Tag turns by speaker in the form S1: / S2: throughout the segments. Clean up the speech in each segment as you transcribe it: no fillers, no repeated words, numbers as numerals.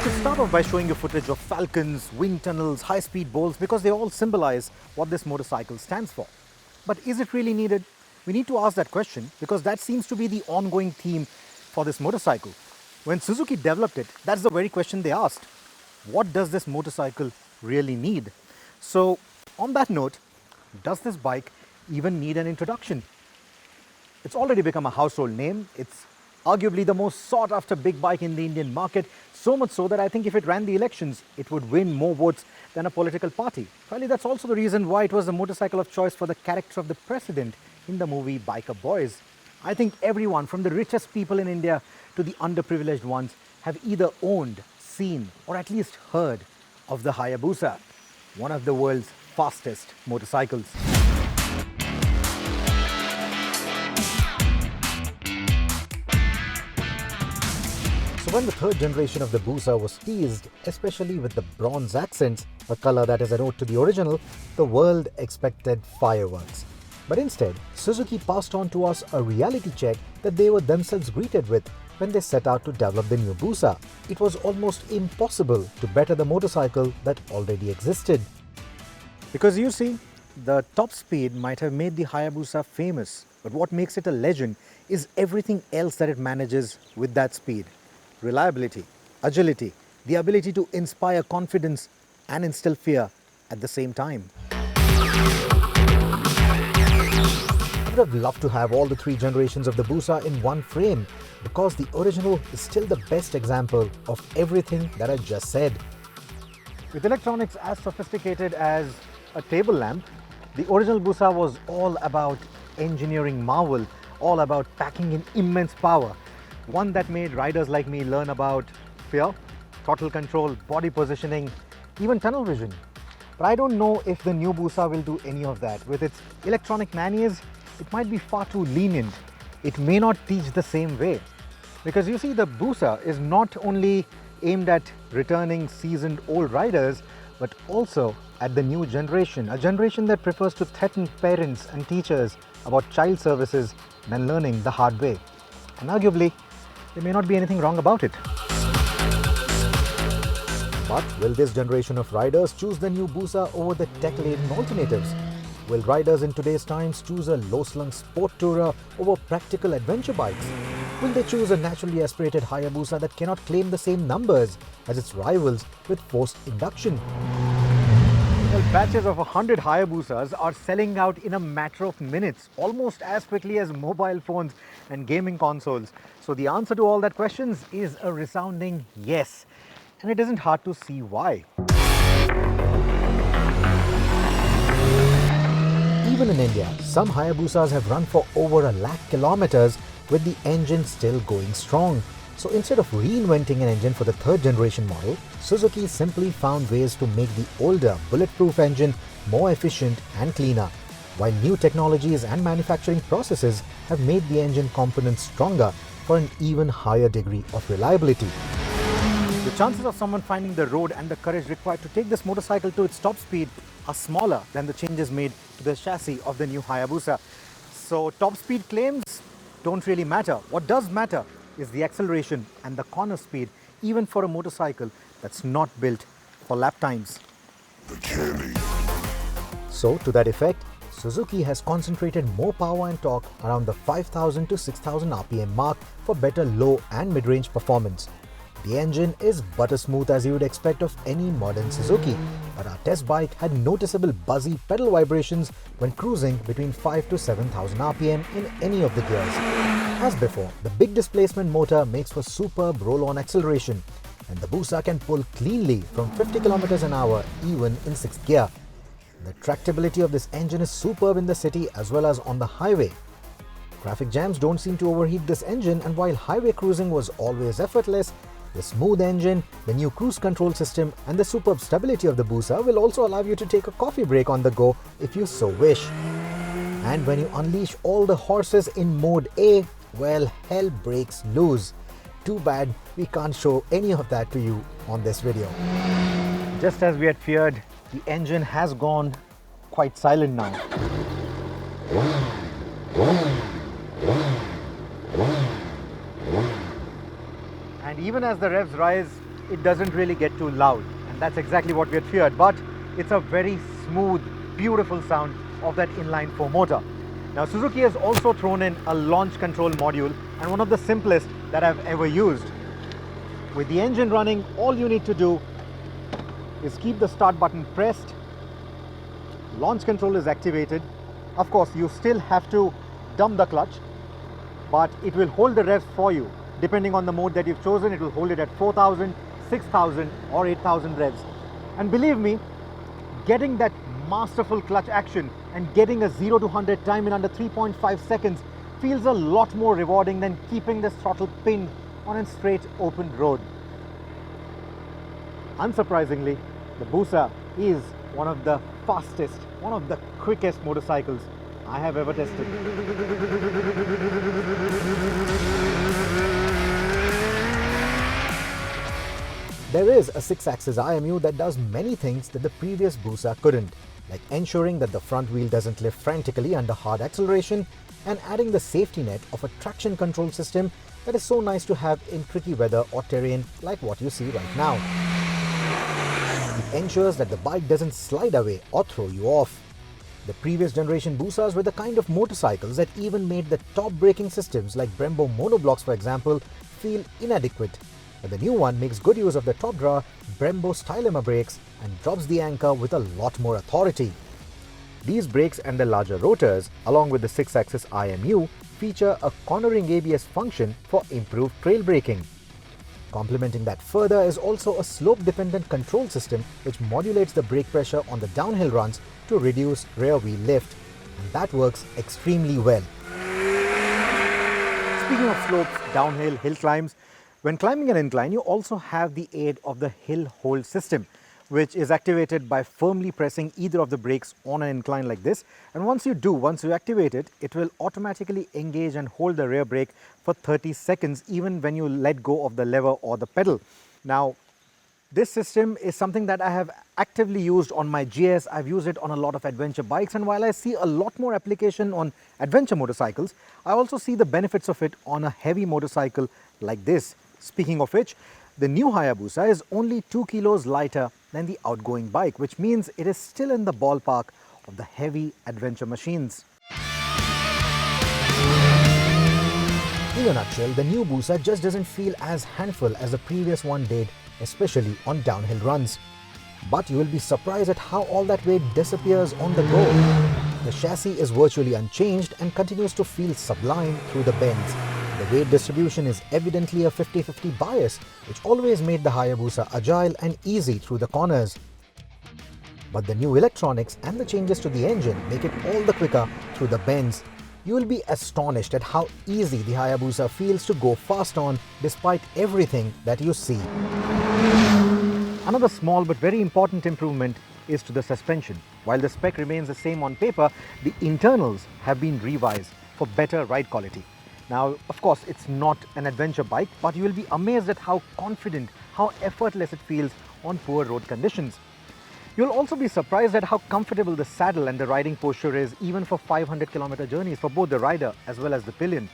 S1: should start off by showing you footage of falcons, wind tunnels, high-speed bowls because they all symbolize what this motorcycle stands for. But is it really needed? We need to ask that question because that seems to be the ongoing theme for this motorcycle. When Suzuki developed it, that's the very question they asked. What does this motorcycle really need? So, on that note, does this bike even need an introduction? It's already become a household name. It's arguably the most sought after big bike in the Indian market, so much so that I think if it ran the elections, it would win more votes than a political party. Probably that's also the reason why it was the motorcycle of choice for the character of the president in the movie Biker Boys. I think everyone from the richest people in India to the underprivileged ones have either owned, seen, or at least heard of the Hayabusa, one of the world's fastest motorcycles. So when the third generation of the Busa was teased, especially with the bronze accents, a color that is a note to the original, the world expected fireworks. But instead, Suzuki passed on to us a reality check that they were themselves greeted with when they set out to develop the new Busa. It was almost impossible to better the motorcycle that already existed. Because you see, the top speed might have made the Hayabusa famous, but what makes it a legend is everything else that it manages with that speed. Reliability, agility, the ability to inspire confidence and instill fear at the same time. I would have loved to have all the three generations of the Busa in one frame because the original is still the best example of everything that I just said. With electronics as sophisticated as a table lamp, the original Busa was all about engineering marvel, all about packing in immense power. One that made riders like me learn about fear, throttle control, body positioning, even tunnel vision. But I don't know if the new Busa will do any of that. With its electronic manias, it might be far too lenient. It may not teach the same way. Because you see, the Busa is not only aimed at returning seasoned old riders, but also at the new generation, a generation that prefers to threaten parents and teachers about child services than learning the hard way. And arguably, there may not be anything wrong about it. But will this generation of riders choose the new Busa over the tech-laden alternatives? Will riders in today's times choose a low-slung sport tourer over practical adventure bikes? Will they choose a naturally aspirated Hayabusa that cannot claim the same numbers as its rivals with forced induction? Well, batches of 100 Hayabusas are selling out in a matter of minutes, almost as quickly as mobile phones and gaming consoles. So the answer to all that questions is a resounding yes. And it isn't hard to see why. Even in India, some Hayabusas have run for over 1 lakh kilometers with the engine still going strong. So instead of reinventing an engine for the third generation model, Suzuki simply found ways to make the older bulletproof engine more efficient and cleaner, while new technologies and manufacturing processes have made the engine components stronger for an even higher degree of reliability. The chances of someone finding the road and the courage required to take this motorcycle to its top speed are smaller than the changes made to the chassis of the new Hayabusa. So top speed claims don't really matter. What does matter is the acceleration and the corner speed, even for a motorcycle that's not built for lap times. So to that effect, Suzuki has concentrated more power and torque around the 5000 to 6000 RPM mark for better low and mid-range performance. The engine is butter smooth as you would expect of any modern Suzuki, but our test bike had noticeable buzzy pedal vibrations when cruising between 5 to 7000 RPM in any of the gears. As before, the big displacement motor makes for superb roll-on acceleration, and the Busa can pull cleanly from 50 km an hour even in 6th gear. The tractability of this engine is superb in the city as well as on the highway. Traffic jams don't seem to overheat this engine, and while highway cruising was always effortless, the smooth engine, the new cruise control system and the superb stability of the Busa will also allow you to take a coffee break on the go if you so wish. And when you unleash all the horses in mode A, well, hell breaks loose. Too bad we can't show any of that to you on this video. Just as we had feared, the engine has gone quite silent now. And even as the revs rise, it doesn't really get too loud, and that's exactly what we had feared, but it's a very smooth, beautiful sound of that inline 4 motor. Now Suzuki has also thrown in a launch control module, and one of the simplest that I've ever used. With the engine running, all you need to do is keep the start button pressed. Launch control is activated. Of course, you still have to dump the clutch, but it will hold the revs for you. Depending on the mode that you've chosen, it will hold it at 4,000, 6,000 or 8,000 revs. And believe me, getting that masterful clutch action and getting a 0 to 100 time in under 3.5 seconds feels a lot more rewarding than keeping the throttle pinned on a straight open road. Unsurprisingly, the Busa is one of the fastest, one of the quickest motorcycles I have ever tested. There is a 6-axis IMU that does many things that the previous Busa couldn't, like ensuring that the front wheel doesn't lift frantically under hard acceleration and adding the safety net of a traction control system that is so nice to have in tricky weather or terrain like what you see right now. It ensures that the bike doesn't slide away or throw you off. The previous generation Busas were the kind of motorcycles that even made the top braking systems like Brembo monoblocks, for example, feel inadequate. But the new one makes good use of the top drawer Brembo Stylemma brakes and drops the anchor with a lot more authority. These brakes and the larger rotors, along with the 6-axis IMU, feature a cornering ABS function for improved trail braking. Complementing that further is also a slope-dependent control system which modulates the brake pressure on the downhill runs to reduce rear wheel lift, and that works extremely well. Speaking of slopes, downhill, hill climbs, when climbing an incline, you also have the aid of the hill hold system, which is activated by firmly pressing either of the brakes on an incline like this. And once you activate it, it will automatically engage and hold the rear brake for 30 seconds, even when you let go of the lever or the pedal. Now, this system is something that I have actively used on my GS. I've used it on a lot of adventure bikes, and while I see a lot more application on adventure motorcycles, I also see the benefits of it on a heavy motorcycle like this. Speaking of which, the new Hayabusa is only 2 kilos lighter than the outgoing bike, which means it is still in the ballpark of the heavy adventure machines. In a nutshell, the new Busa just doesn't feel as handful as the previous one did, especially on downhill runs. But you will be surprised at how all that weight disappears on the go. The chassis is virtually unchanged and continues to feel sublime through the bends. The weight distribution is evidently a 50-50 bias, which always made the Hayabusa agile and easy through the corners. But the new electronics and the changes to the engine make it all the quicker through the bends. You will be astonished at how easy the Hayabusa feels to go fast on despite everything that you see. Another small but very important improvement is to the suspension. While the spec remains the same on paper, the internals have been revised for better ride quality. Now, of course, it's not an adventure bike, but you will be amazed at how confident, how effortless it feels on poor road conditions. You'll also be surprised at how comfortable the saddle and the riding posture is even for 500-kilometer journeys for both the rider as well as the pillion.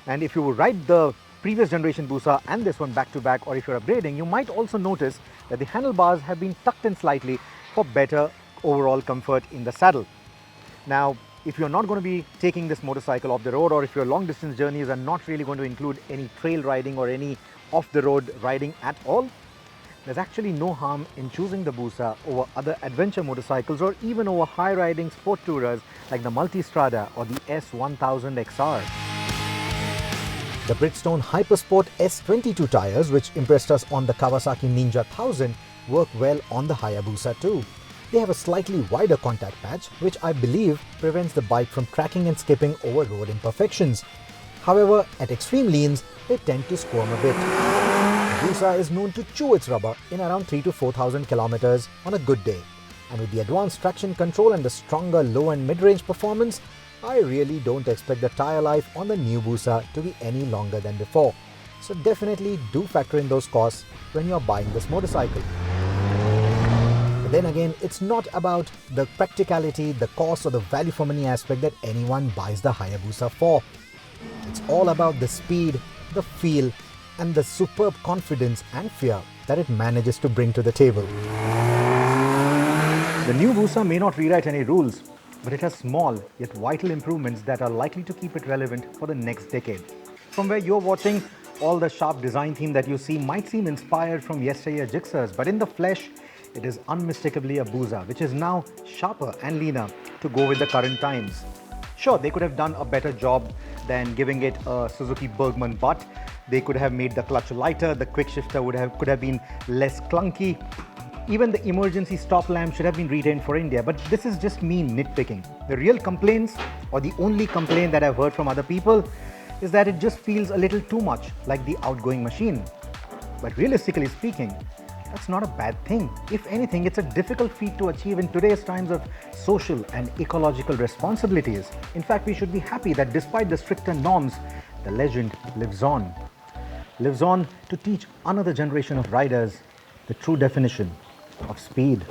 S1: And if you ride the previous generation Busa and this one back to back, or if you're upgrading, you might also notice that the handlebars have been tucked in slightly for better overall comfort in the saddle. Now, if you're not going to be taking this motorcycle off the road, or if your long distance journeys are not really going to include any trail riding or any off the road riding at all, there's actually no harm in choosing the Busa over other adventure motorcycles or even over high riding sport tourers like the Multistrada or the S1000 XR. The Bridgestone Hypersport S22 tires, which impressed us on the Kawasaki Ninja 1000, work well on the Hayabusa too. They have a slightly wider contact patch, which I believe prevents the bike from cracking and skipping over road imperfections. However, at extreme leans, they tend to squirm a bit. The Busa is known to chew its rubber in around 3,000 to 4,000 kilometers on a good day. And with the advanced traction control and the stronger low and mid-range performance, I really don't expect the tire life on the new Busa to be any longer than before. So definitely do factor in those costs when you're buying this motorcycle. But then again, it's not about the practicality, the cost or the value for money aspect that anyone buys the Hayabusa for. It's all about the speed, the feel and the superb confidence and fear that it manages to bring to the table. The new busa may not rewrite any rules, but it has small yet vital improvements that are likely to keep it relevant for the next decade. From where you're watching, all the sharp design theme that you see might seem inspired from yesteryear Gixxers, but in the flesh, it is unmistakably a busa, which is now sharper and leaner to go with the current times. Sure, they could have done a better job than giving it a Suzuki Bergman butt. They could have made the clutch lighter, the quick shifter could have been less clunky. Even the emergency stop lamp should have been retained for India, but this is just me nitpicking. The real complaints, or the only complaint that I've heard from other people, is that it just feels a little too much like the outgoing machine. But realistically speaking, that's not a bad thing. If anything, it's a difficult feat to achieve in today's times of social and ecological responsibilities. In fact, we should be happy that despite the stricter norms, the legend lives on. Lives on to teach another generation of riders the true definition of speed.